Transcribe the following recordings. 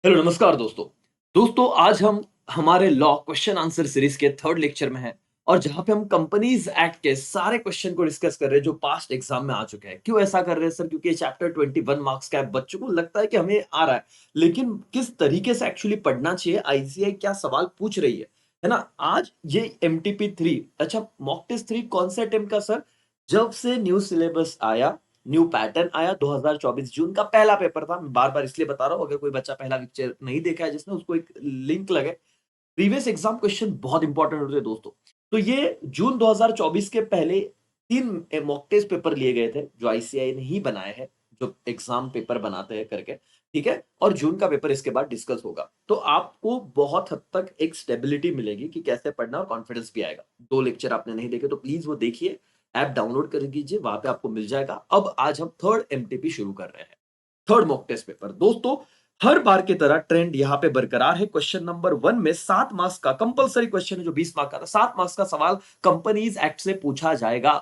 Hello नमस्कार दोस्तों आज हम हमारे लॉ क्वेश्चन आंसर सीरीज के थर्ड लेक्चर में हैं और जहां पे हम कंपनीज एक्ट के सारे क्वेश्चन को डिस्कस कर रहे हैं जो पास्ट एग्जाम में आ चुके हैं। क्यों ऐसा कर रहे हैं सर? क्योंकि ये चैप्टर 21 मार्क्स का है। बच्चों को लगता है कि हमें आ रहा है, लेकिन किस तरीके से एक्चुअली पढ़ना चाहिए, आईसीआई क्या सवाल पूछ रही है ना। आज ये एमटीपी 3, अच्छा मॉक टेस्ट 3 कौन से अटेम्प्ट का सर? जब से न्यू सिलेबस आया, न्यू पैटर्न आया, 2024 जून का पहला पेपर था। मैं बार बार इसलिए बता रहा हूं, अगर कोई बच्चा पहला लेक्चर नहीं देखा है जिसने, उसको एक लिंक लगे। प्रीवियस एग्जाम क्वेश्चन बहुत इंपॉर्टेंट होते हैं दोस्तों। तो ये जून 2024 के पहले 3 मॉक टेस्ट पेपर लिए गए थे जो आईसीआई ने ही बनाए हैं, जो एग्जाम पेपर बनाते हैं करके, ठीक है। और जून का पेपर इसके बाद डिस्कस होगा, तो आपको बहुत हद तक एक स्टेबिलिटी मिलेगी कि कैसे पढ़ना, और कॉन्फिडेंस भी आएगा। 2 लेक्चर आपने नहीं देखे तो प्लीज वो देखिए, ऐप डाउनलोड कर लीजिए, वहां पे आपको मिल जाएगा। अब आज हम थर्ड एमटीपी शुरू कर रहे हैं, थर्ड मॉक टेस्ट पेपर। दोस्तों हर बार की तरह ट्रेंड यहां पे बरकरार है। क्वेश्चन नंबर 1 में 7 मार्क्स का कंपलसरी क्वेश्चन है, जो 20 मार्क्स का था। 7 मार्क्स का सवाल कंपनीज एक्ट से पूछा जाएगा।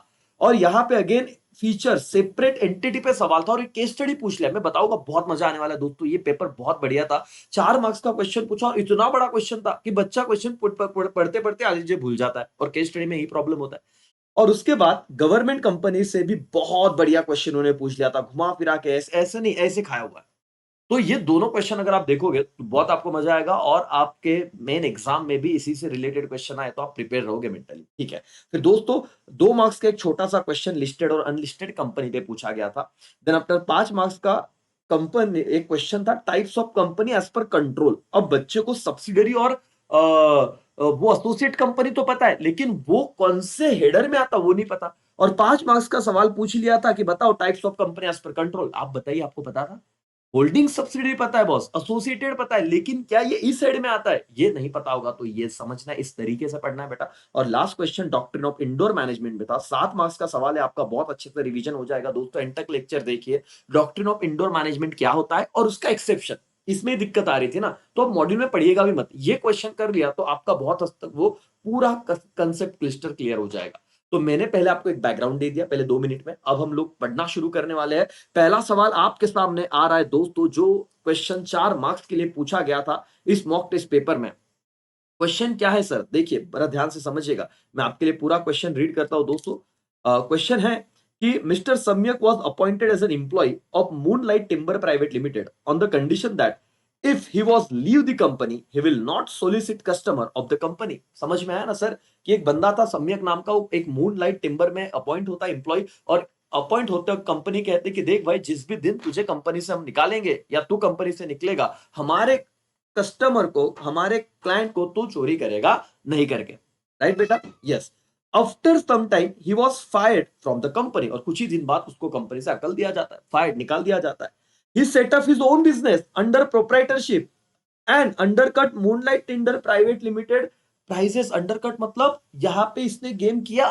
और यहां पे अगेन फीचर सेपरेट एंटिटी पे सवाल था और एक केस स्टडी पूछ लिया। मैं बताऊंगा, बहुत मजा आने वाला है दोस्तों। ये पेपर बहुत बढ़िया था। 4 मार्क्स का क्वेश्चन पूछा और इतना बड़ा क्वेश्चन था कि बच्चा क्वेश्चन पढ़ते पढ़ते आगे भूल जाता है, और केस स्टडी में यही प्रॉब्लम होता है। और उसके बाद गवर्नमेंट कंपनी से भी बहुत बढ़िया क्वेश्चन उन्होंने पूछ लिया था, घुमा फिरा के, ऐसे ऐसे नहीं, ऐसे खाया हुआ है। तो ये दोनों क्वेश्चन अगर आप देखोगे तो बहुत आपको मजा आएगा, और आपके मेन एग्जाम में भी इसी से रिलेटेड क्वेश्चन आए तो आप प्रिपेयर रहोगे मेंटली, ठीक है। फिर दोस्तों 2 मार्क्स का एक छोटा सा क्वेश्चन लिस्टेड और अनलिस्टेड कंपनी पे पूछा गया था। देन आफ्टर 5 मार्क्स का कंपनी एक क्वेश्चन था, types of company as per control. अब बच्चे को सब्सिडरी और वो एसोसिएट कंपनी तो पता है, लेकिन वो कौन से हेडर में आता वो नहीं पता। और 5 मार्क्स का सवाल पूछ लिया था कि बताओ types of company as per control. आप बताइए, आपको पता था? होल्डिंग सब्सिडी पता है बॉस, एसोसिएटेड पता है, लेकिन क्या ये इस साइड में आता है ये नहीं पता होगा। तो ये समझना है, इस तरीके से पढ़ना है बेटा। और last question doctrine of indoor management में था। 7 मार्क्स का सवाल है आपका, बहुत अच्छे से रिवीजन हो जाएगा दोस्तों। एंड तक लेक्चर देखिए, डॉक्ट्रिन ऑफ इंडोर मैनेजमेंट क्या होता है और उसका एक्सेप्शन। इसमें दिक्कत आ रही थी ना, तो अब मॉड्यूल में पढ़िएगा भी मत। ये क्वेश्चन कर लिया तो आपका बहुत हद तक वो पूरा कंसेप्ट क्लिस्टर क्लियर हो जाएगा। तो मैंने पहले आपको एक बैकग्राउंड दे दिया पहले 2 मिनट में। अब हम लोग पढ़ना शुरू करने वाले हैं। पहला सवाल आपके सामने आ रहा है दोस्तों, जो क्वेश्चन 4 मार्क्स के लिए पूछा गया था इस मॉक टेस्ट पेपर में। क्वेश्चन क्या है सर? देखिए बड़ा ध्यान से समझिएगा, मैं आपके लिए पूरा क्वेश्चन रीड करता हूं दोस्तों। क्वेश्चन है कि mister Samyak was appointed as an employ of moonlight timber private limited on the condition that if he was leave the company he will not solicit customer of the company. समझ में आया ना sir? कि एक बंदा था सम्यक नाम का, वो एक मूनलाइट टिम्बर में अपॉइंट होता है एम्प्लॉय, और अपॉइंट होते वक्त कंपनी कहती है कि देख भाई, जिस भी दिन तुझे कंपनी से हम निकालेंगे या तू कंपनी से निकलेगा, हमारे कस्टमर को, हमारे क्लाइंट को तू चोरी करेगा नहीं करके। राइट बेटा? Yes. After some time he was fired from the company, और कुछ ही दिन बाद उसको कंपनी से अकल दिया जाता है, फायर्ड, निकाल दिया जाता है। He set up his own business under proprietorship and undercut Moonlight Timber Private Limited prices. Undercut मतलब यहां पे इसने गेम किया,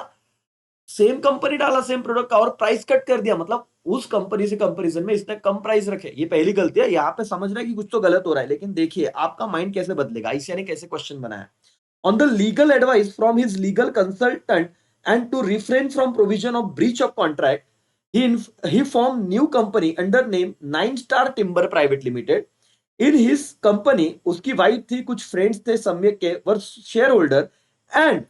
सेम कंपनी डाला सेम प्रोडक्ट का, और प्राइस कट कर दिया, मतलब उस कंपनी से कंपैरिजन में इसने कम प्राइस रखे। ये पहली गलती है। यहां पे समझ रहा है कि कुछ तो गलत हो रहा है, लेकिन देखिए आपका माइंड कैसे बदलेगा, आईसीआई ने कैसे क्वेश्चन बनाया। On the legal advice from his legal consultant and to refrain from provision of breach of contract he formed new company under name 9 Star Timber Private Limited. In his company, उसकी wife थी, कुछ friends थे सम्यक के, were shareholder and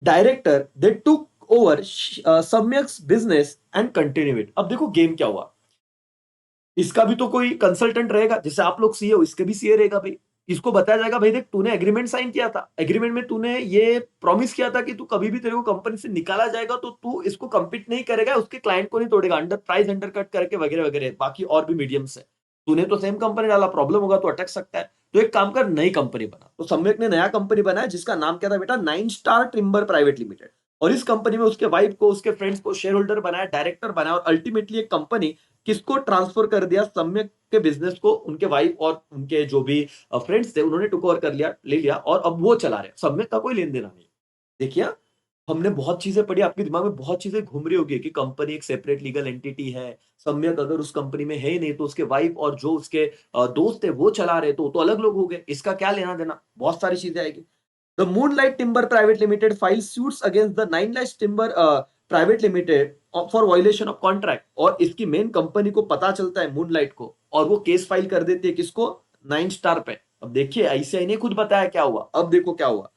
director. They took over Samyak's business and continue it. अब देखो game क्या हुआ, इसका भी तो कोई कंसल्टेंट रहेगा, जैसे आप लोग सीए हो, इसके भी सीए रहेगा भाई। इसको बताया जाएगा भाई देख, तूने एग्रीमेंट साइन किया था, एग्रीमेंट में तूने ये प्रॉमिस किया था कि तू कभी भी तेरे को कंपनी से निकाला जाएगा तो तू इसको कंपीट नहीं करेगा, उसके क्लाइंट को नहीं तोड़ेगा, अंडर प्राइस अंडर कट करके वगैरह वगैरह, बाकी और भी मीडियम से। तूने तो सेम कंपनी डाला, प्रॉब्लम होगा तो अटक सकता है। तो एक काम कर, नई कंपनी बना। तो सम्यक ने नया कंपनी बनाया जिसका नाम क्या था बेटा? 9 स्टार टिम्बर प्राइवेट लिमिटेड। और इस कंपनी में उसके वाइफ को, उसके फ्रेंड्स को शेयर होल्डर बनाया, डायरेक्टर बनाया, और अल्टीमेटली एक कंपनी किसको ट्रांसफर कर दिया? सम्यक के बिजनेस को उनके वाइफ और उनके जो भी फ्रेंड्स थे उन्होंने टुक ओवर कर लिया, ले लिया, और अब वो चला रहे। सम्यक का कोई लेन देना नहीं। देखिए हमने बहुत चीजें पढ़ी, आपके दिमाग में बहुत चीजें घूम रही होगी कि कंपनी एक सेपरेट लीगल एंटिटी है, सम्यक अगर उस कंपनी में है ही नहीं, तो उसके वाइफ और जो उसके दोस्त थे वो चला रहे, तो अलग लोग हो गए, इसका क्या लेना देना? बहुत सारी चीजें आएगी। The Moonlight Timber Private Limited files suits against the Nine Lights Timber Private Limited for violation of contract। और इसकी मेन कंपनी को पता चलता है मूनलाइट को, और वो केस फाइल कर देती है किसको? नाइन स्टार पे। अब देखिए आईसीआई ने खुद बताया क्या हुआ, अब देखो क्या हुआ।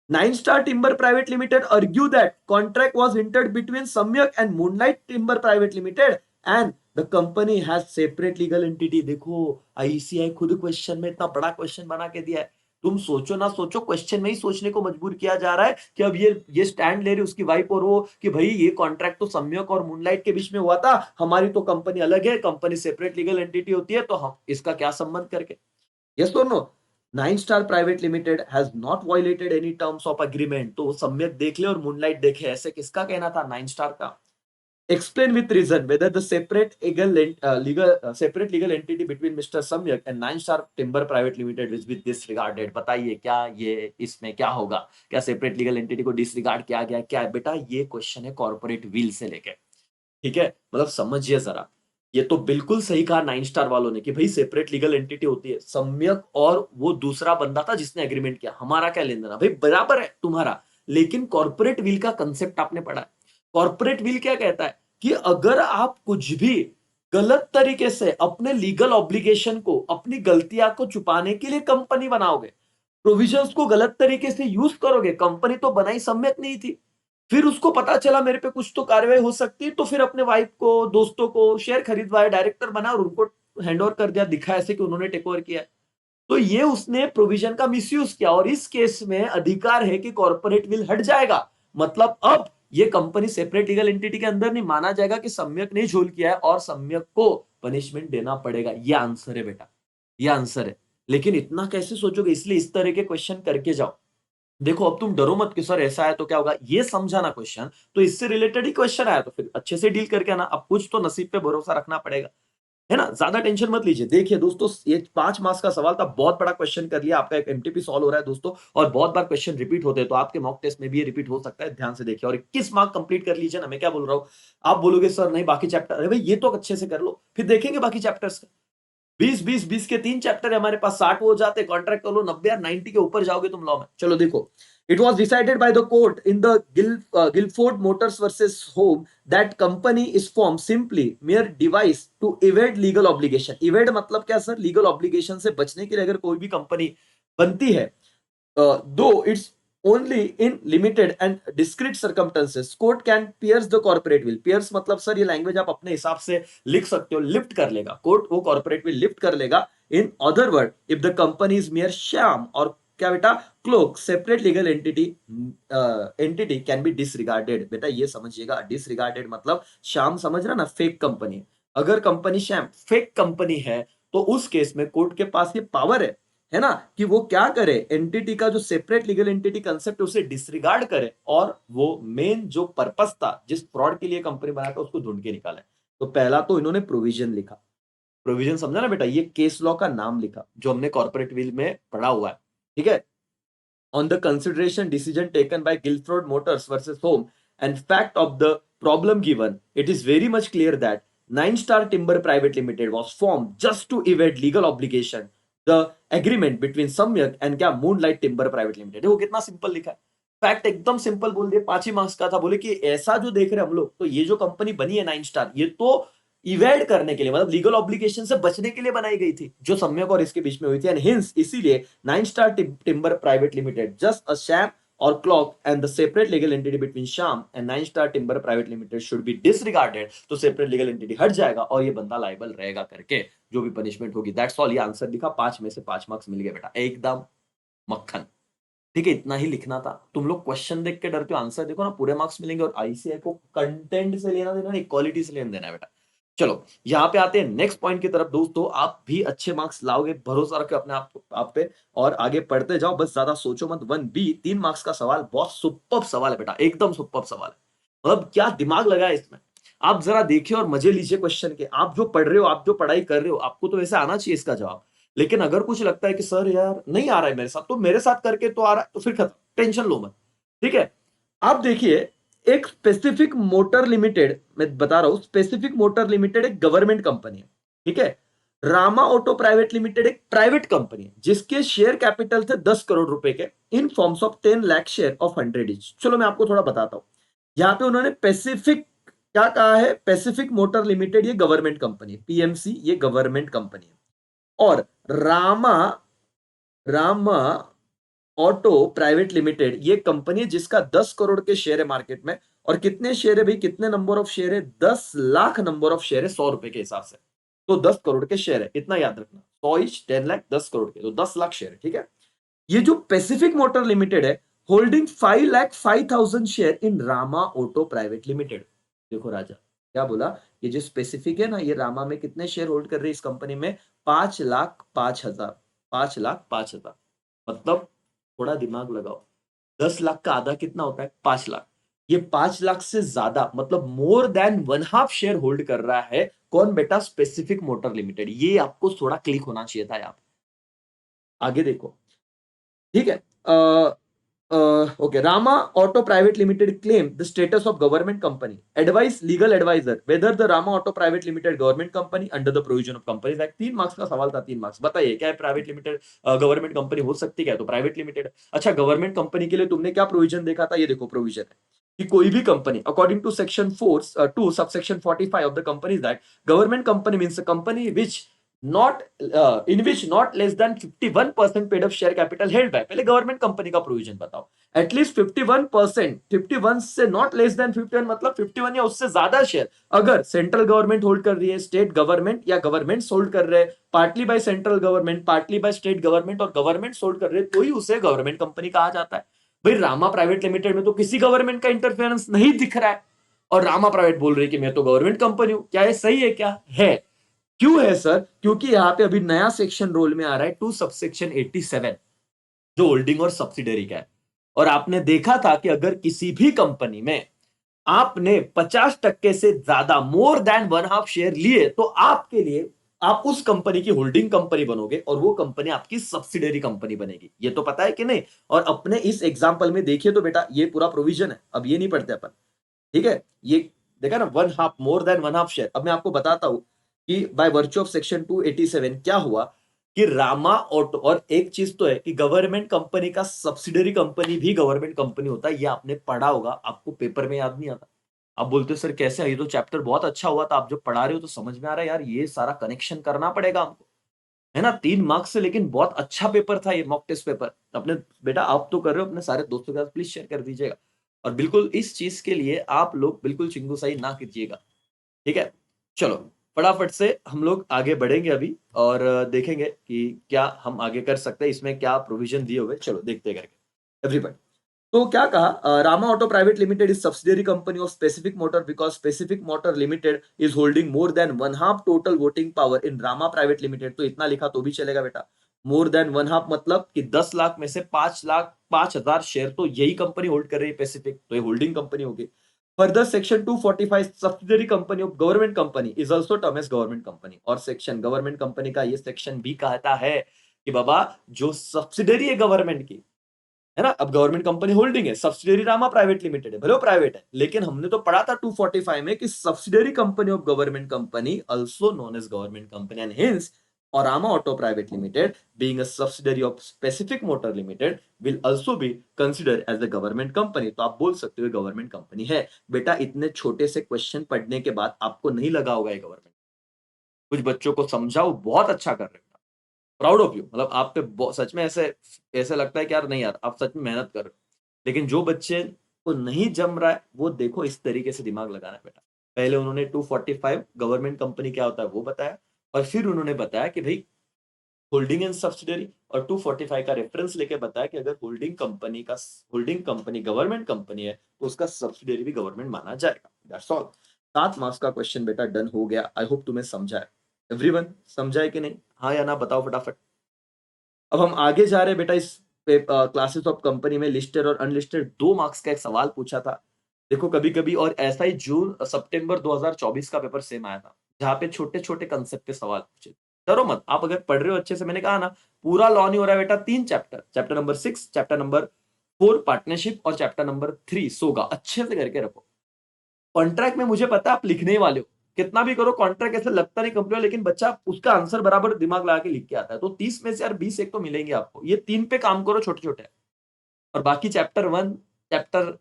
Nine Star Timber private limited argue that contract was entered between Samyak and Moonlight Timber Private Limited and the company has separate legal entity। देखो आईसीआई खुद क्वेश्चन में इतना बड़ा क्वेश्चन बना के दिया है। तुम सोचो ना सोचो, क्वेश्चन में ही सोचने को मजबूर किया जा रहा है कि अब ये स्टैंड ले रही उसकी वाइफ और वो कि भाई ये कॉन्ट्रैक्ट तो सम्यक और मूनलाइट के बीच में हुआ था, हमारी तो कंपनी अलग है, कंपनी सेपरेट लीगल एंटिटी होती है, तो हम इसका क्या संबंध करके। यस और no. Nine star private limited has not violated any terms of agreement. तो सम्यक देख ले और मूनलाइट देखे, ऐसे किसका कहना था, नाइन स्टार का। Explain with reason whether the separate legal entity between Mr. Samyak and Nine Star Timber Private Limited is with disregarded। बताइए क्या ये इसमें क्या होगा, क्या सेपरेट लीगल एंटिटी को डिसरिगार्ड किया गया, क्या है बेटा, ये क्वेश्चन है कॉर्पोरेट विल से लेके। ठीक है, मतलब समझिए जरा, ये तो बिल्कुल सही कहा नाइन स्टार वालों ने कि भाई सेपरेट लीगल एंटिटी होती है, सम्यक और वो दूसरा बंदा था जिसने एग्रीमेंट किया, हमारा क्या लेन देना, भाई बराबर है तुम्हारा। लेकिन कॉर्पोरेट विल का कंसेप्ट आपने पढ़ा है। कॉर्पोरेट विल क्या कहता है कि अगर आप कुछ भी गलत तरीके से अपने लीगल ऑब्लिगेशन को, अपनी गलतियां को छुपाने के लिए कंपनी बनाओगे, प्रोविजंस को गलत तरीके से यूज करोगे, कंपनी तो बनाई सम्यक नहीं थी, फिर उसको पता चला मेरे पे कुछ तो कार्रवाई हो सकती है, तो फिर अपने वाइफ को, दोस्तों को शेयर खरीदवाए, डायरेक्टर बना और उनको हैंड ओवर कर दिया, दिखा ऐसे कि उन्होंने टेक ओवर किया है। तो ये उसने प्रोविजन का मिसयूज किया और इस केस में अधिकार है कि कॉर्पोरेट विल हट जाएगा। मतलब अब ये कंपनी सेपरेट लीगल एंटिटी के अंदर नहीं माना जाएगा कि सम्यक ने झोल किया है और सम्यक को पनिशमेंट देना पड़ेगा। ये आंसर है बेटा, ये आंसर है। लेकिन इतना कैसे सोचोगे, इसलिए इस तरह के क्वेश्चन करके जाओ। देखो अब तुम डरो मत कि सर ऐसा है तो क्या होगा, ये समझाना क्वेश्चन, तो इससे रिलेटेड ही क्वेश्चन आया तो फिर अच्छे से डील करके आना। अब कुछ तो नसीब पे भरोसा रखना पड़ेगा, है ना, ज्यादा टेंशन मत लीजिए। देखिए दोस्तों, ये 5 मार्क्स का सवाल था, बहुत बड़ा क्वेश्चन कर लिया आपका, एक एमटीपी सॉल्व हो रहा है दोस्तों, और बहुत बार क्वेश्चन रिपीट होते हैं, तो आपके मॉक टेस्ट में भी ये रिपीट हो सकता है, ध्यान से देखिए। और 21 मार्क कंप्लीट कर लीजिए ना, मैं क्या बोल रहा हूं। आप बोलोगे सर नहीं बाकी चैप्टर, अरे भाई ये तो अच्छे से कर लो, फिर देखेंगे बाकी चैप्टर्स। 20 के 3 चैप्टर है हमारे पास, 60 हो जाते, कॉन्ट्रैक्ट कर लो 90 या 90 के ऊपर जाओगे तुम लॉ में। चलो देखो, it was decided by the court in the Gilford motors versus Horne that company is form simply mere device to evade legal obligation. Evade मतलब क्या सर, लीगल ऑब्लिगेशन से बचने के लिए अगर कोई भी कंपनी बनती है, though it's only in limited and discrete circumstances, court can pierce the corporate will। pierce मतलब सर ये लैंग्वेज आप अपने हिसाब से लिख सकते हो, लिफ्ट कर लेगा कोर्ट, वो कॉर्पोरेट विल लिफ्ट कर लेगा। In other word, if the company is mere sham और क्या बेटा cloak, separate legal entity can be disregarded. बेटा ये समझिएगा, डिसरिगार्डेड मतलब श्याम समझ रहा ना, फेक कंपनी। अगर कंपनी श्याम फेक कंपनी है तो उस केस में कोर्ट के पास ये पावर है ना, कि वो क्या करे, एंटिटी का जो सेपरेट लीगल एंटिटी कंसेप्ट उसे डिसरिगार्ड करे और वो मेन जो पर्पस था जिस फ्रॉड के लिए कंपनी बनाया था उसको ढूंढ के निकाले। तो पहला तो इन्होंने प्रोविजन लिखा, प्रोविजन समझा ना बेटा, ये केस लॉ का नाम लिखा जो हमने कॉर्पोरेट विल में पढ़ा हुआ है। ठीक है, on the consideration decision taken by Guilford Motors versus Home and fact of the problem given, it is very much clear that Nine Star Timber Private Limited was formed just to evade legal obligation, the agreement between Samyak and क्या Moonlight Timber Private Limited। देखो कितना simple लिखा है, fact एकदम simple बोल दिया, 5 ही marks का था। बोले कि ऐसा जो देख रहे हैं हम लोग, तो ये जो कंपनी बनी है नाइन स्टार, ये तो इवेड करने के लिए, मतलब लीगल ऑब्लिगेशन से बचने के लिए बनाई गई थी जो सम्यक और इसके बीच में हुई थी, एंड हिंस इसीलिए Nine Star Timber private Limited just a sham और cloak and the separate legal entity between Shyam and Nine Star Timber private Limited should be disregarded. तो सेपरेट लीगल एंटिटी हट जाएगा और ये बंदा लायबल रहेगा करके जो भी पनिशमेंट होगी। दैट्स ऑल, ये आंसर लिखा, 5 में से 5 मार्क्स मिल गए बेटा, एकदम मक्खन। ठीक है, इतना ही लिखना था। तुम लोग क्वेश्चन देख के डरते हो, आंसर देखो ना, पूरे मार्क्स मिलेंगे। और आईसीआई को कंटेंट से लेना देना नहीं, क्वालिटी से लेना देना है बेटा। चलो यहाँ पे आते हैं नेक्स्ट पॉइंट की तरफ। दोस्तों आप भी अच्छे मार्क्स लाओगे, भरोसा रखो अपने आप पे और आगे पढ़ते जाओ, बस ज्यादा सोचो मत। 1B 3 मार्क्स का सवाल, बहुत सुपर्ब सवाल है बेटा, एकदम सुपर्ब सवाल है। मतलब क्या दिमाग लगा है इसमें, आप जरा देखिए और मजे लीजिए क्वेश्चन के। आप जो पढ़ रहे हो, आप जो पढ़ाई कर रहे हो, आपको तो वैसे आना चाहिए इसका जवाब। लेकिन अगर कुछ लगता है कि सर यार नहीं आ रहा है मेरे साथ, तो मेरे साथ करके तो आ रहा है, तो फिर खत्म, टेंशन लो मत। ठीक है, आप देखिए, एक स्पेसिफिक मोटर लिमिटेड, मैं बता रहा हूं, स्पेसिफिक मोटर लिमिटेड एक गवर्नमेंट कंपनी है। ठीक है, रामा ऑटो प्राइवेट लिमिटेड एक प्राइवेट कंपनी है जिसके शेयर कैपिटल थे 10 करोड़ रुपए के, in forms of 10 lakh share of 100 each. चलो मैं आपको थोड़ा बताता हूं। यहां पे उन्होंने पैसिफिक क्या कहा है, पैसिफिक मोटर लिमिटेड ये गवर्नमेंट कंपनी, पीएमसी ये गवर्नमेंट कंपनी है। और Rama Rama auto private limited ये कंपनी है जिसका 10 करोड़ के शेयर है मार्केट में। और कितने शेयर है भाई, कितने नंबर ऑफ शेयर है, 10 लाख नंबर ऑफ शेयर है 100 रुपए के हिसाब से। तो 10 करोड़ के शेयर है, इतना याद रखना, 100 इच 10 लाख 10 करोड़ के, तो 10 लाख शेयर है, ठीक है। ये जो पैसिफिक मोटर लिमिटेड है, holding 5,05,000 share in Rama auto private limited. देखो राजा क्या बोला, ये जो स्पेसिफिक है ना, ये रामा में कितने शेयर होल्ड कर रहे हैं इस कंपनी में, 5,05,000, 5,05,000। मतलब थोड़ा दिमाग लगाओ, 10 लाख का आधा कितना होता है, 5 लाख। ये 5 लाख से ज्यादा मतलब more than one half share hold कर रहा है कौन बेटा, स्पेसिफिक मोटर लिमिटेड। ये आपको थोड़ा क्लिक होना चाहिए था यहाँ। आगे देखो, ठीक है। Okay, Rama auto private limited claim the status of government company, advice legal adviser whether the Rama auto private limited government company under the provision of companies act. 3 marks का सवाल था, 3 मार्क्स। बताइए क्या है प्राइवेट लिमिटेड, गवर्नमेंट कंपनी हो सकती है क्या, तो प्राइवेट लिमिटेड। अच्छा, गवर्नमेंट कंपनी के लिए तुमने क्या प्रोविजन देखा था, ये देखो प्रोविजन है कि कोई भी company according to section 4 subsection 45 of the companies act, government company means a company which not in which not less than 51% paid of share capital held by। पहले गवर्नमेंट कंपनी का प्रोविजन बताओ, at least 51%, 51 से not less than 51 मतलब 51 या उससे ज्यादा share अगर central government hold कर रही है, स्टेट गवर्नमेंट या गवर्नमेंट होल्ड कर रहे हैं, partly by central government, partly by state government और गवर्नमेंट होल्ड कर रहे हैं, तो ही उसे गवर्नमेंट कंपनी कहा जाता है। भाई रामा प्राइवेट लिमिटेड में तो किसी गवर्नमेंट का इंटरफेरेंस नहीं दिख रहा है, और रामा प्राइवेट बोल रही है कि मैं तो गवर्नमेंट कंपनी हूं। क्या ये सही है, क्या है? क्यों है सर? क्योंकि यहां पे अभी नया सेक्शन रोल में आ रहा है 2 सबसेक्शन 87, जो होल्डिंग और सब्सिडरी का है। और आपने देखा था कि अगर किसी भी कंपनी में आपने 50% से ज्यादा more than one half share लिए, तो आपके लिए आप उस कंपनी की होल्डिंग कंपनी बनोगे और वो कंपनी आपकी सब्सिडरी कंपनी बनेगी। ये तो पता है कि नहीं? और अपने इस एग्जांपल में देखिए तो बेटा ये पूरा प्रोविजन है, अब ये नहीं पढ़ते अपन, ठीक है। ये देखा ना, one half, more than one half share. अब मैं आपको बताता हूं कि बाय वर्च्यू ऑफ सेक्शन 287 क्या हुआ कि रामा ऑटो, और एक चीज तो है कि गवर्नमेंट कंपनी का सब्सिडरी कंपनी भी गवर्नमेंट कंपनी होता है, ये आपने पढ़ा होगा, आपको पेपर में याद नहीं आता। आप बोलते हो सर कैसे, ये तो चैप्टर बहुत अच्छा हुआ था, आप जो पढ़ा रहे हो तो समझ में आ रहा है यार, ये सारा कनेक्शन करना पड़ेगा हमको, है ना। 3 मार्क्स से, लेकिन बहुत अच्छा पेपर था ये मॉक टेस्ट पेपर। अपने बेटा आप तो कर रहे हो, अपने सारे दोस्तों के साथ प्लीज शेयर कर दीजिएगा। और बिल्कुल इस चीज के लिए आप लोग बिल्कुल चिंगुसाई ना कीजिएगा, ठीक है। चलो फटाफट से हम लोग आगे बढ़ेंगे अभी, और देखेंगे कि क्या हम आगे कर सकते हैं, इसमें क्या प्रोविजन दिए हुए, चलो देखते हैं करके एवरीबॉडी। तो क्या कहा, Rama auto private limited is subsidiary company of Specific motor because specific Motor limited is holding more than one half total voting power in Rama private limited. तो इतना लिखा तो भी चलेगा बेटा, मोर देन वन हाफ मतलब कि 10 लाख में से 5,05,000 शेयर तो यही कंपनी होल्ड कर रही है पैसिफिक, तो ये होल्डिंग कंपनी होगी। Further section 245 subsidiary company of government company is also term as government company. और सेक्शन गवर्नमेंट कंपनी का ये सेक्शन भी कहता है कि बाबा जो सब्सिडरी है गवर्नमेंट की, है ना, अब गवर्नमेंट कंपनी होल्डिंग है, सब्सिडियरी रामा प्राइवेट लिमिटेड है, भले वो प्राइवेट है, लेकिन हमने तो पढ़ा था 245 में कि subsidiary company of government company also known as government company and hence और Rama auto private Limited being a subsidiary of Specific Motor Limited will also be consider as a government company. तो आप बोल सकते हो गवर्नमेंट कंपनी है। बेटा इतने छोटे से क्वेश्चन पढ़ने के बाद आपको नहीं लगा होगा ये गवर्नमेंट, कुछ बच्चों को समझाओ, बहुत अच्छा कर रहे हो, प्राउड ऑफ यू। मतलब आप पे सच में ऐसे ऐसे लगता है कि यार नहीं यार आप सच में मेहनत कर रहे हो। लेकिन जो बच्चे को नहीं जम रहा है वो देखो इस तरीके से दिमाग लगाना है बेटा। पहले उन्होंने 245 गवर्नमेंट कंपनी क्या होता है वो बताया, और फिर उन्होंने बताया कि भाई होल्डिंग एंड सब्सिडरी, और 245 का रेफरेंस लेके बताया कि अगर होल्डिंग कंपनी गवर्नमेंट कंपनी है तो उसका सब्सिडरी भी गवर्नमेंट माना जाएगा। That's all. 7 मार्क्स का क्वेश्चन बेटा डन हो गया। आई होप तुम्हें समझा है। एवरीवन समझा है कि नहीं, हाँ या ना बताओ फटाफट। अब हम आगे जा रहे हैं बेटा। इस क्लासेस ऑफ कंपनी में लिस्टेड और अनलिस्टेड 2 मार्क्स का एक सवाल पूछा था। देखो कभी कभी, और ऐसा ही जून सितंबर 2024 का पेपर सेम आया था, जहां पे छोटे छोटे कंसेप्ट पे सवाल पूछे। डरो मत, आप अगर पढ़ रहे हो अच्छे से, मैंने कहा ना पूरा लॉ नहीं हो रहा है बेटा। 3 chapter, chapter number 6, chapter number 4 partnership और चैप्टर नंबर 3 सोगा, अच्छे से करके रखो। कॉन्ट्रैक्ट में मुझे पता है आप लिखने ही वाले हो, कितना भी करो कॉन्ट्रैक्ट ऐसे लगता नहीं कंप्लीट, लेकिन बच्चा उसका आंसर बराबर दिमाग लगा के लिख के आता है। तो 30 में से यार 20 एक तो मिलेंगे आपको। ये 3 पे काम करो छोटे छोटे, और बाकी चैप्टर 1, चैप्टर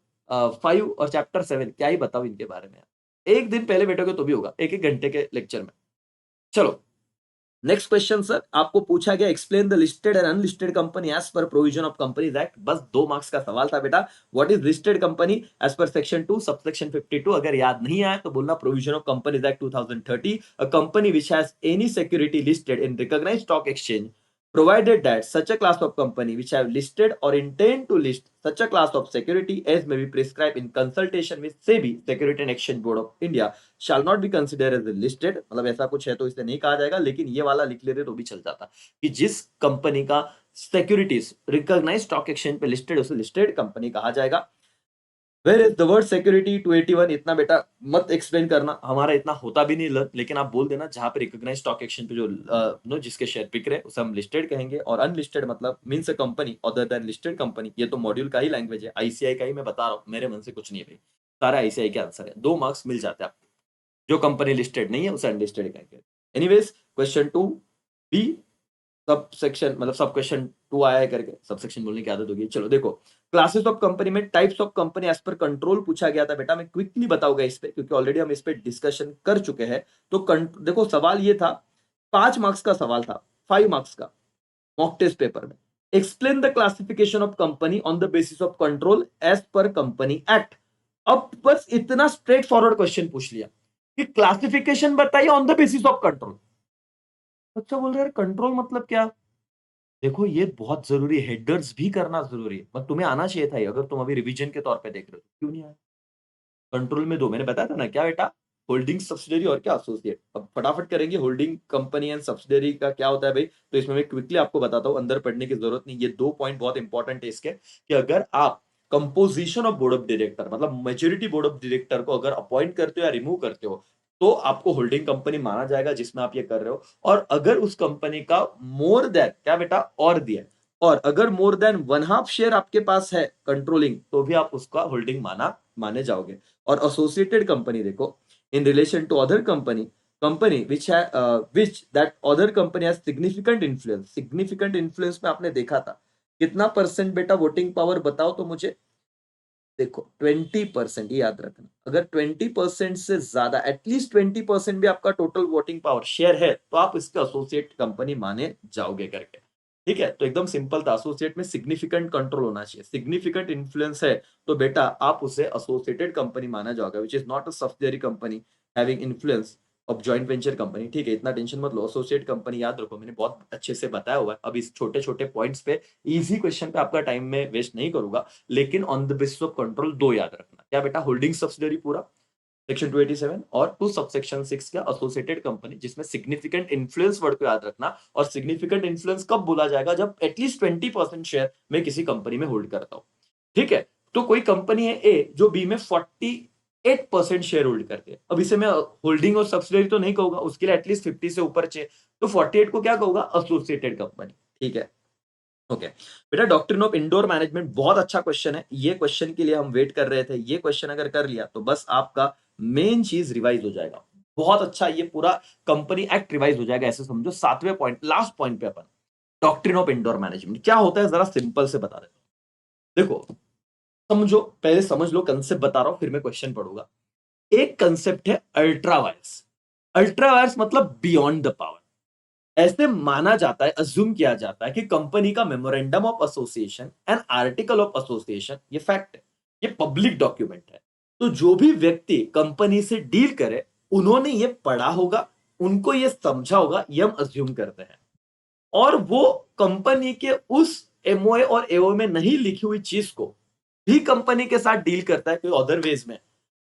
5 और चैप्टर 7 क्या ही बताओ इनके बारे में। एक दिन पहले बैठोगे तो भी होगा, एक एक घंटे के लेक्चर में। चलो नेक्स्ट क्वेश्चन सर, आपको पूछा गया explain the listed and unlisted company as per provision of companies act. बस 2 मार्क्स का सवाल था बेटा। What is listed company as per section 2 subsection 52? अगर याद नहीं आया तो बोलना provision of companies act 2030, a company which has any security listed in recognised stock exchange provided that such a class of company which have listed or intend to list such a class of security as may be prescribed in consultation with SEBI Security and Exchange Board of India shall not be considered as listed। मतलब ऐसा कुछ है तो इसे नहीं कहा जाएगा, लेकिन ये वाला लिख लेते तो भी चल जाता कि जिस कंपनी का सिक्योरिटीज रिकॉग्नाइज स्टॉक एक्सचेंज पे लिस्टेड उसे लिस्टेड कंपनी कहा जाएगा। Where is the word security 281? इतना बेटा मत एक्सप्लेन करना, हमारा इतना होता भी नहीं लेकिन आप बोल देना जहां पे रिकॉग्नाइज स्टॉक एक्सचेंज पे जो नो जिसके शेयर बिक रहे उसे हम लिस्टेड कहेंगे, और अनलिस्टेड मतलब means a company other than listed company. ये तो मॉड्यूल का ही लैंग्वेज है, आईसीआई का ही मैं बता रहा हूँ, मेरे मन से कुछ नहीं है भाई, सारा आईसीआई के आंसर है। 2 मार्क्स मिल जाते हैं आपको। जो कंपनी लिस्टेड नहीं है उसे अनलिस्टेड कहेंगे। Anyways question 2 B sub section मतलब सब क्वेश्चन 2 आया है करके सब सेक्शन बोलने की आदत होगी। चलो देखो, क्लासेस ऑफ कंपनी में types of company as per control पूछा गया था बेटा। मैं क्विकली बताऊंगा इस पे क्योंकि ऑलरेडी हम इस पे डिस्कशन कर चुके हैं। तो देखो सवाल ये था, 5 मार्क्स का सवाल था, 5 मार्क्स का मॉक टेस्ट पेपर में। Explain the classification of company on the basis of control as per company act. अब बस इतना स्ट्रेट फॉरवर्ड क्वेश्चन पूछ लिया कि क्लासिफिकेशन बताइए on the basis of control. अच्छा बोल रहे हैं कंट्रोल मतलब क्या? देखो ये बहुत जरूरी है, हेडर्स भी करना जरूरी है, बट तुम्हें आना चाहिए था ये, अगर तुम अभी रिवीजन के तौर पे देख रहे हो क्यों नहीं आया? कंट्रोल में दो मैंने बताया था ना क्या बेटा, होल्डिंग सब्सिडियरी और क्या एसोसिएट। अब फटाफट करेंगे, होल्डिंग कंपनी एंड सब्सिडियरी का क्या होता है भाई, तो इसमें मैं क्विकली आपको बताता हूं, अंदर पढ़ने की जरूरत नहीं। ये 2 पॉइंट बहुत इंपॉर्टेंट है इसके, कि अगर आप composition of board of director मतलब मेजोरिटी बोर्ड ऑफ डायरेक्टर को अगर अपॉइंट करते हो या रिमूव करते हो तो आपको होल्डिंग कंपनी माना जाएगा जिसमें आप ये कर रहे हो। और अगर उस कंपनी का मोर देन क्या बेटा और दिया, और अगर मोर देन 1/2 शेयर आपके पास है कंट्रोलिंग तो भी आप उसका होल्डिंग माने जाओगे। और एसोसिएटेड कंपनी देखो, in relation to other company which that other company has significant influence. Significant influence में आपने देखा था कितना परसेंट बेटा वोटिंग पावर बताओ तो मुझे। देखो 20%, ये याद रखना, अगर 20% से ज्यादा एटलीस्ट 20% भी आपका टोटल वोटिंग पावर शेयर है तो आप इसके एसोसिएट कंपनी माने जाओगे करके। ठीक है, तो एकदम सिंपल था, एसोसिएट में सिग्निफिकेंट कंट्रोल होना चाहिए, सिग्निफिकेंट इन्फ्लुएंस है तो बेटा आप उसे एसोसिएटेड कंपनी माना जाओगे, which is not a subsidiary company having influence of joint venture company. ठीक है, इतना टेंशन मत लो, एसोसिएट कंपनी याद रखो, मैंने बहुत अच्छे से बताया हुआ है। अब इस छोटे छोटे पॉइंट्स पे इजी क्वेश्चन पे आपका टाइम में वेस्ट नहीं करूंगा, लेकिन on the basis of control 2 याद रखना, क्या बेटा, होल्डिंग सब्सिडियरी पूरा सेक्शन 287 और 2 सबसेक्शन 6 का एसोसिएटेड कंपनी, जिसमें सिग्निफिकेंट इन्फ्लुएंस वर्ड को याद रखना। और सिग्निफिकेंट इन्फ्लुएंस कब बोला जाएगा, जब एटलीस्ट 20% शेयर मैं किसी कंपनी में होल्ड करता हूं। ठीक है, तो कोई कंपनी है ए जो बी में 48% शेयर होल्ड करती है, अब इसे मैं होल्डिंग और सब्सिडियरी तो नहीं कहूंगा, उसके लिए एटलीस्ट 50 से ऊपर चाहिए, तो 48 को क्या कहूंगा, एसोसिएटेड कंपनी। ठीक है, ओके बेटा, डॉक्ट्रिन ऑफ इंडोर मैनेजमेंट बहुत अच्छा क्वेश्चन है, ये क्वेश्चन के लिए हम वेट कर रहे थे। ये क्वेश्चन अगर कर लिया तो बस आपका मेन चीज रिवाइज हो जाएगा, बहुत अच्छा, ये पूरा कंपनी एक्ट रिवाइज हो जाएगा, ऐसे समझो। 7वें पॉइंट, लास्ट पॉइंट पे अपन डॉक्ट्रिन ऑफ इंडोर मैनेजमेंट क्या होता है जरा सिंपल से बता देता हूं। देखो समझो, पहले समझ लो, कंसेप्ट बता रहा हूं फिर मैं क्वेश्चन पढ़ूंगा। एक कंसेप्ट है अल्ट्रा वायर्स। अल्ट्रा वायर्स मतलब बियॉन्ड द पावर। ऐसे माना जाता है, अज्यूम किया जाता है कि कंपनी का memorandum of association and article of association, ये फैक्ट है, ये पब्लिक डॉक्यूमेंट है, तो जो भी व्यक्ति कंपनी से डील करे उन्होंने ये पढ़ा होगा, उनको ये समझा होगा, ये हम अज्यूम करते हैं। और वो कंपनी के उस एमओए और एओ में नहीं लिखी हुई चीज को भी कंपनी के साथ डील करता है कोई अदर वेज में,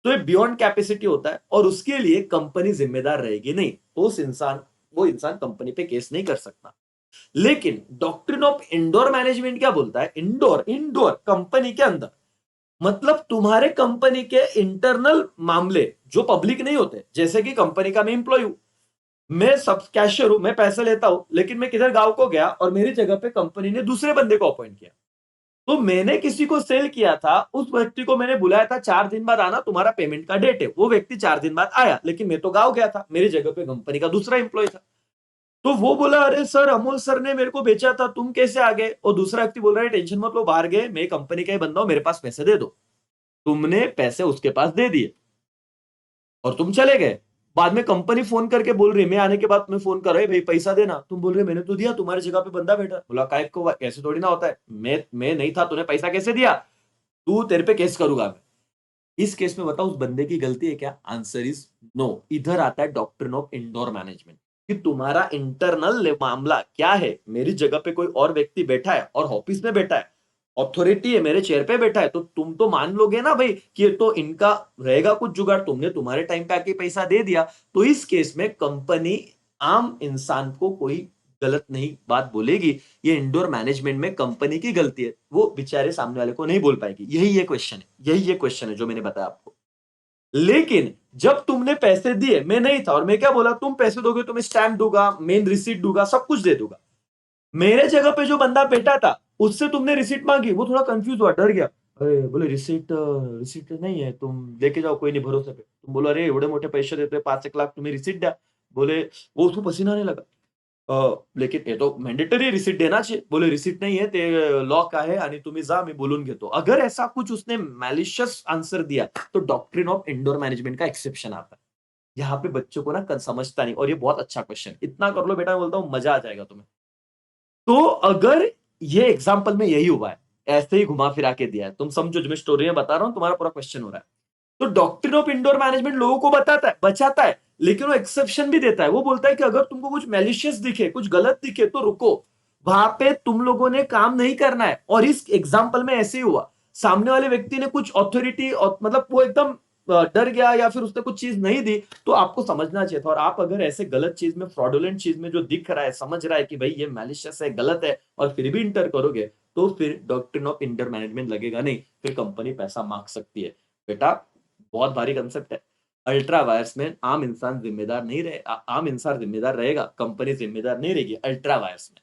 तो ये बियॉन्ड कैपेसिटी होता है और उसके लिए कंपनी जिम्मेदार रहेगी नहीं, तो वो इंसान कंपनी पे केस नहीं कर सकता। लेकिन डॉक्ट्रिन ऑफ इंडोर मैनेजमेंट क्या बोलता है, इंडोर इंडोर कंपनी के अंदर मतलब तुम्हारे कंपनी के इंटरनल मामले जो पब्लिक नहीं होते, जैसे कि कंपनी का मैं इंप्लॉय हूं, मैं सब कैशियर हूं, मैं पैसे लेता हूं, लेकिन मैं किधर गांव को गया और मेरी जगह पे कंपनी ने दूसरे बंदे को अपॉइंट किया, तो मैंने किसी को सेल किया था, उस व्यक्ति को मैंने बुलाया था 4 दिन बाद आना, तुम्हारा पेमेंट का डेट है, वो व्यक्ति 4 दिन बाद आया, लेकिन मैं तो गांव गया था, मेरी जगह पे कंपनी का दूसरा इंप्लॉय था। तो वो बोला अरे सर अमोल सर ने मेरे को बेचा था, तुम कैसे आ गए? और दूसरा व्यक्ति बोल रहा है टेंशन मत लो, बाहर गए, मैं कंपनी का ही बंदा हूं, मेरे पास पैसे दे दो। तुमने पैसे उसके पास दे दिए और तुम चले गए, बाद में कंपनी फोन करके बोल रही है, मैं आने के बाद तुम्हें फोन कर रहे भाई पैसा देना, तुम बोल रहे मैंने तो दिया, तुम्हारी जगह पे बंदा बैठा। बोला काय को, कैसे थोड़ी ना होता है, मैं नहीं था, तूने पैसा कैसे दिया, तू तेरे पे केस करूंगा मैं। इस केस में बताओ उस बंदे की गलती है क्या? Answer is no. इधर आता है डॉक्ट्रिन ऑफ इंडोर मैनेजमेंट कि तुम्हारा इंटरनल मामला क्या है। मेरी जगह पे कोई और व्यक्ति बैठा है और ऑफिस में बैठा है, अथॉरिटी है, मेरे चेयर पे बैठा है, तो तुम तो मान लोगे ना भाई कि ये तो इनका रहेगा कुछ जुगाड़, तुमने तुम्हारे टाइम पे आके पैसा दे दिया। तो इस केस में कंपनी आम इंसान को कोई गलत नहीं बात बोलेगी, ये इंडोर मैनेजमेंट में कंपनी की गलती है, वो बेचारे सामने वाले को नहीं बोल पाएगी। यही ये क्वेश्चन है जो मैंने बताया आपको। लेकिन जब तुमने पैसे दिए, मैं नहीं था और मैं क्या बोला, तुम पैसे दोगे तो मैं स्टैंप दूंगा, मेन रिसीट दूंगा, सब कुछ दे दूंगा। मेरे जगह पे जो बंदा बैठा था उससे तुमने रिसीट मांगी, वो थोड़ा कंफ्यूज हुआ, डर गया। अरे बोले रिसीट रिसीट नहीं है, तुम लेके जाओ, कोई नहीं, भरोसे पे। तुम बोलो अरे एवढे मोठे पैसे देते 5 एक लाख, तुम्हें रिसीट द्या। बोले वो उसको पसीना आने लगा। लेकिन ये तो मॅन्डेटरी रिसीट देना चाहिए। बोले रिसीट नाही आहे, ते लॉ का आहे आणि तुम्ही जा, मी बोलून घेतो। अगर ऐसा कुछ उसने मैलिशियस आंसर दिया तो डॉक्ट्रिन ऑफ इंडोर मैनेजमेंट का एक्सेप्शन आता है। यहाँ पे बच्चों को ना समझता नहीं, और ये बहुत अच्छा क्वेश्चन, इतना कर लो बेटा, मैं बोलता हूँ मजा आ जाएगा तुम्हें। तो अगर ये एग्जाम्पल में यही हुआ है, ऐसे ही घुमा फिरा के दिया है, तुम समझो जो मैं स्टोरी में बता रहा हूं, तुम्हारा पूरा क्वेश्चन हो रहा है। तो डॉक्ट्रिन ऑफ इंडोर मैनेजमेंट लोगों को बताता है, बचाता है, लेकिन वो एक्सेप्शन भी देता है। वो बोलता है कि अगर तुमको कुछ मैलिशियस दिखे, कुछ गलत दिखे, तो रुको, वहां पे तुम लोगों ने काम नहीं करना है। और इस एग्जाम्पल में ऐसे ही हुआ, सामने वाले व्यक्ति ने कुछ ऑथोरिटी, मतलब वो एकदम डर गया या फिर उसने कुछ चीज नहीं दी, तो आपको समझना चाहिए था। और आप अगर ऐसे गलत चीज में, फ्रॉडुलेंट चीज में जो दिख रहा है, समझ रहा है कि भाई ये मैलिशियस है, गलत है, और फिर भी इंटर करोगे, तो फिर डॉक्ट्रिन ऑफ इंटर मैनेजमेंट लगेगा नहीं, फिर कंपनी पैसा मांग सकती है। बेटा बहुत भारी कंसेप्ट है। अल्ट्रा वायर्स में आम इंसान जिम्मेदार नहीं रहे, आम इंसान जिम्मेदार रहेगा, कंपनी जिम्मेदार नहीं रहेगी अल्ट्रा वायर्स में,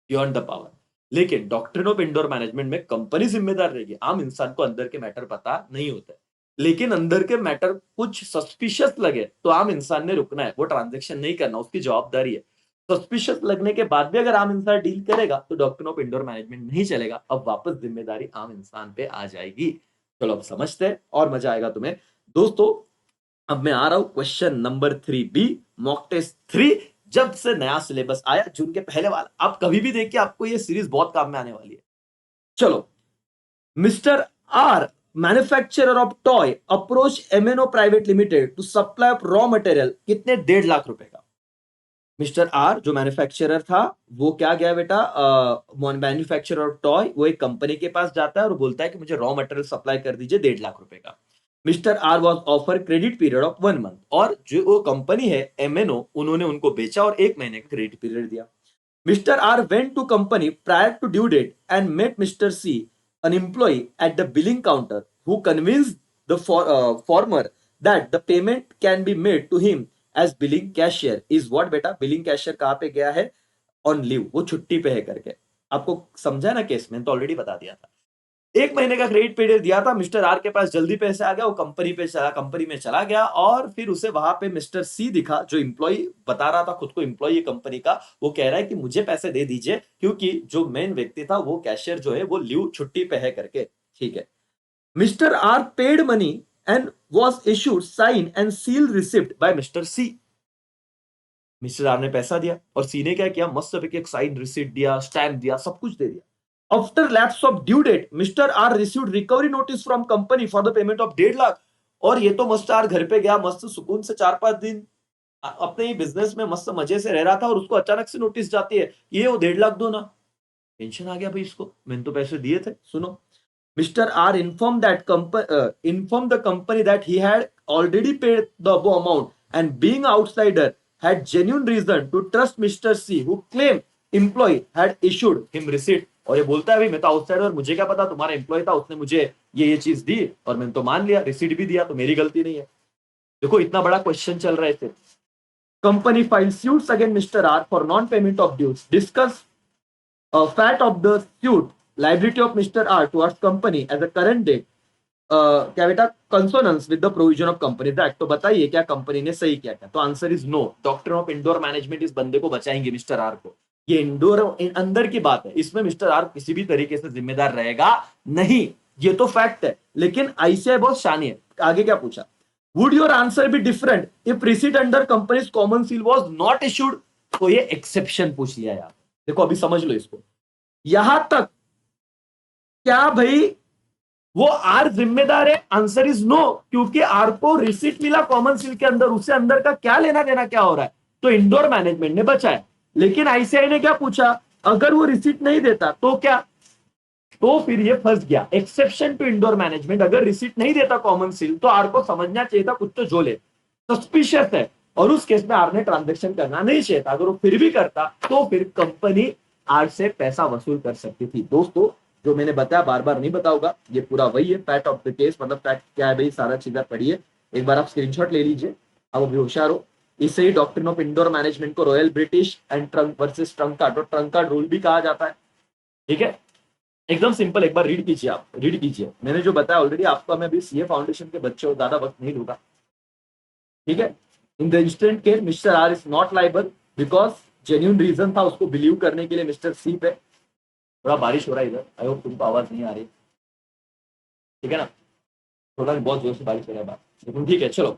बियॉन्ड द पावर। लेकिन डॉक्ट्रिन ऑफ इंडोर मैनेजमेंट में कंपनी जिम्मेदार रहेगी, आम इंसान को अंदर के मैटर पता नहीं होता है। लेकिन अंदर के मैटर कुछ सस्पिशियस लगे तो आम इंसान ने रुकना है, वो ट्रांजेक्शन नहीं करना, उसकी जवाबदारी है। सस्पिशियस लगने के बाद भी अगर आम इंसान डील करेगा तो डॉक्ट्रिन ऑफ इंडोर मैनेजमेंट नहीं चलेगा, अब वापस जिम्मेदारी आम इंसान पे आ जाएगी। चलो अब समझते हैं और मजा आएगा तुम्हें। दोस्तों अब मैं आ रहा हूं question number 3B, mock test 3। जब से नया सिलेबस आया जून के पहले वाला, आप कभी भी देखिए, आपको ये सीरीज बहुत काम में आने वाली है। चलो, mister R, manufacturer of toy, approach MNO private limited to supply of raw material, कितने? 1.5 लाख रुपए का। मिस्टर आर जो मैन्युफैक्चरर था, वो क्या गया बेटा, मैन्युफैक्चरर ऑफ टॉय, वो एक कंपनी के पास जाता है और बोलता है कि मुझे रॉ मटेरियल सप्लाई कर दीजिए 1.5 लाख रुपए का। Mister R was offer credit period of 1 month, और जो वो कंपनी है एमएनओ, उन्होंने उनको बेचा और 1 महीने का क्रेडिट पीरियड दिया। Mr. R went to company prior to due date and met Mr. C, an employee at the billing counter, who convinced the former that the payment can be made to him as billing cashier. Is what बेटा? billing cashier कहाँ पे गया है? On leave, वो छुट्टी पे है करके। आपको समझा ना केस, मैंने तो ऑलरेडी बता दिया था। 1 महीने का क्रेडिट पीरियड दिया था, मिस्टर आर के पास जल्दी पैसे आ गया, वो कंपनी में चला गया, और फिर उसे वहां पे मिस्टर सी दिखा, जो इंप्लॉय बता रहा था खुद को इंप्लॉय कंपनी का। वो कह रहा है कि मुझे पैसे दे दीजिए, क्योंकि जो मेन व्यक्ति था, वो कैशियर जो है, वो लीव छुट्टी पे है करके। ठीक है, mister R paid money and was issued sign and seal receipt by mister C. Mister R ने पैसा दिया और सी ने क्या किया, मस्त एक साइन रिसिप्ट दिया, स्टैंप दिया, सब कुछ दे दिया। After lapse of due date, Mr. R received recovery notice from company for the payment of 1.5 lakh. और ये तो मस्त आर घर पे गया, मस्त सुकून से 4-5 दिन अपने ही बिजनेस में मस्त मजे से रह रहा था, और उसको अचानक से नोटिस जाती है, ये वो 1.5 लाख दो ना। टेंशन आ गया भाई इसको, मैंने तो पैसे दिए थे। सुनो, Mr. R informed the company that he had already paid the above amount, and being outsider had genuine reason to trust Mr. C, who claimed employee had issued him receipt। और ये बोलता है भाई मैं तो आउटसाइडर, मुझे क्या पता तुम्हारा एम्प्लॉय था, उसने मुझे ये चीज दी और मैंने तो मान लिया, रिसीट भी दिया, तो मेरी गलती नहीं है। देखो इतना बड़ा क्वेश्चन चल रहा है इसे। Company file suits against Mr. R for non payment of dues, discuss fact of the suit, liability of Mr. R towards company as a current date, क्या बेटा, consonance with the provision of companies Act. तो बताइए क्या कंपनी ने सही किया क्या? तो answer is no. Doctrine of indoor management इस बंदे को बचाएंगे, मिस्टर आर को। ये इंडोर अंदर की बात है, इसमें मिस्टर आर किसी भी तरीके से जिम्मेदार रहेगा नहीं, ये तो फैक्ट है। लेकिन आईसीआई बहुत शानी है। आगे क्या पूछा, would your answer be different if receipt under companies common seal was not issued? तो ये एक्सेप्शन पूछ लिया यार। देखो अभी समझ लो इसको, यहां तक क्या भाई वो आर जिम्मेदार है? आंसर इज नो, क्योंकि आर को रिसीट मिला कॉमन सील के अंदर, उससे अंदर का क्या लेना देना क्या हो रहा है? तो इंडोर मैनेजमेंट ने बचाया। लेकिन आईसीआई ने क्या पूछा, अगर वो रिसीट नहीं देता तो क्या? तो फिर ये फंस गया। एक्सेप्शन टू इंडोर मैनेजमेंट, अगर रिसीट नहीं देता कॉमन सील तो आर को समझना चाहिए था कुछ तो जो ले, सस्पिशियस है, और उस केस में आर ने ट्रांजेक्शन करना नहीं चाहिए था। अगर वो फिर भी करता तो फिर कंपनी आर से पैसा वसूल कर सकती थी। दोस्तों जो मैंने बताया बार बार नहीं बताऊंगा, ये पूरा वही है फैक्ट ऑफ द केस। मतलब फैक्ट क्या है भाई, सारा चीजें पढ़िए, एक बार आप स्क्रीनशॉट ले लीजिए, अब अभी होशियार हो। इससे ही डॉक्ट्रिन ऑफ इंडोर मैनेजमेंट को royal British and trunk versus trunk card और ट्रंक कार्ड रूल भी कहा जाता है। ठीक है, एकदम सिंपल, एक बार रीड कीजिए, आप रीड कीजिए, मैंने जो बताया ऑलरेडी आपको। मैं अभी सीए फाउंडेशन के बच्चे हो, ज्यादा वक्त नहीं लूंगा। ठीक है, in the instant case mister R is not liable because genuine reason था उसको बिलीव करने के लिए मिस्टर सी पे। थोड़ा बारिश हो रहा है इधर, आई होप तुमको आवाज नहीं आ रही, ठीक है ना? थोड़ा बहुत जोर से बारिश हो रहा है बात, लेकिन ठीक है चलो।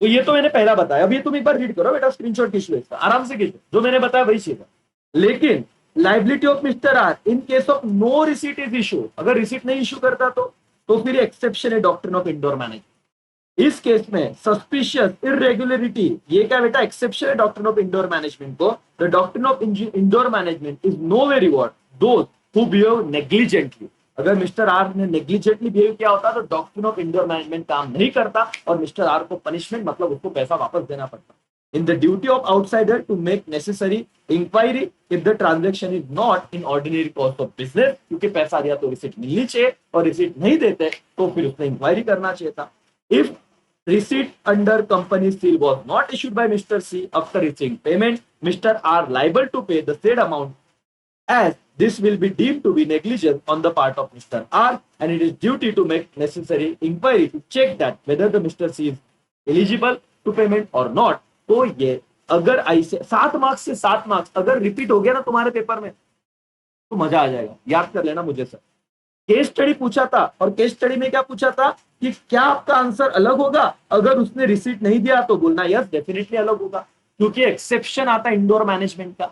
तो ये तो मैंने पहला बताया, अब ये तुम एक बार रीड करो बेटा, स्क्रीनशॉट खींच लो इसका, आराम से खींच लो, जो मैंने बताया वही चीज है। लेकिन liability of mister R in case of no receipt is issue, अगर रिसीट नहीं इशू करता तो फिर एक्सेप्शन है डॉक्ट्रिन ऑफ इंडोर मैनेजमेंट। इस केस में सस्पिशियस इरेगुलरिटी, ये क्या बेटा एक्सेप्शन है डॉक्ट्रिन ऑफ इंडोर मैनेजमेंट को। The doctrine of indoor management is no way reward those who behave negligently. अगर मिस्टर आर ने नेग्लिजेंटली बिहेव किया होता तो डॉक्ट्रिन ऑफ इंडोर मैनेजमेंट काम नहीं करता और मिस्टर आर को पनिशमेंट मतलब उसको पैसा वापस देना पड़ता। In the duty of outsider to make necessary inquiry if the transaction is not in ordinary cost of business, क्योंकि पैसा दिया तो रिसीट मिलनी चाहिए, और रिसीट नहीं देते तो फिर उसने इंक्वायरी करना चाहिए था। If receipt under company seal was not issued by Mr. C after receiving payment, Mr. R liable to pay the said amount, as this will be deemed to be negligence on the part of Mr. R, and it is duty to make necessary inquiry to check that whether the Mr. C is eligible to payment or not। तो ये अगर ऐसे 7 marks से 7 marks अगर repeat हो गया ना तुम्हारे पेपर में तो मजा आ जाएगा, याद कर लेना मुझे सर। केस स्टडी पूछा था, और केस स्टडी में क्या पूछा था कि क्या आपका आंसर अलग होगा अगर उसने रिसीट नहीं दिया? तो बोलना यस डेफिनेटली अलग होगा, क्योंकि एक्सेप्शन आता है इंडोर मैनेजमेंट का।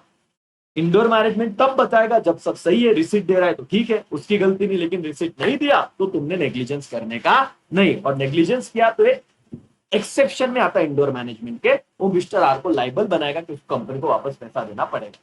इंडोर मैनेजमेंट तब बताएगा जब सब सही है, रिसीट दे रहा है तो ठीक है उसकी गलती नहीं, लेकिन रिसीट नहीं दिया तो तुमने नेग्लिजेंस करने का नहीं, और नेग्लिजेंस किया तो एक्सेप्शन में आता है इंडोर मैनेजमेंट के, वो मिस्टर आर को लाइबल बनाएगा कि उस कंपनी को वापस पैसा देना पड़ेगा।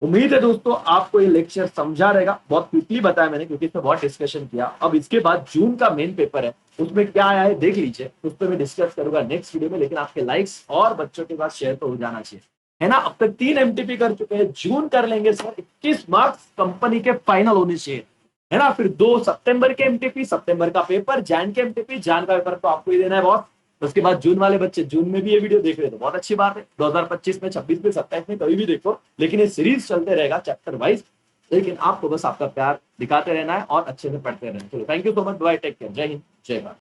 उम्मीद है दोस्तों आपको ये लेक्चर समझा रहेगा, बहुत क्विकली बताया मैंने क्योंकि इसमें बहुत डिस्कशन किया। अब इसके बाद जून का मेन पेपर है, उसमें क्या आया है देख लीजिए, उस पर मैं डिस्कस करूंगा नेक्स्ट वीडियो में। लेकिन आपके लाइक्स और बच्चों के पास शेयर तो हो जाना चाहिए, है ना? अब तक 3 एमटीपी कर चुके हैं, जून कर लेंगे सर, 21 मार्क्स कंपनी के फाइनल होने चाहिए, है ना? फिर 2 सितंबर के एमटीपी, सितंबर का पेपर, जैन के एमटीपी, जैन का पेपर तो आपको ही देना है बॉस। उसके बाद जून वाले बच्चे जून में भी ये वीडियो देख रहे हैं तो बहुत अच्छी बात है, 2025 में, 26 में, 27 में कभी भी देखो, लेकिन ये सीरीज चलते रहेगा चैप्टर वाइज। लेकिन आपको बस आपका प्यार दिखाते रहना है और अच्छे से पढ़ते रहना है। चलो thank you so much, bye, take care, जय हिंद, जय भारत।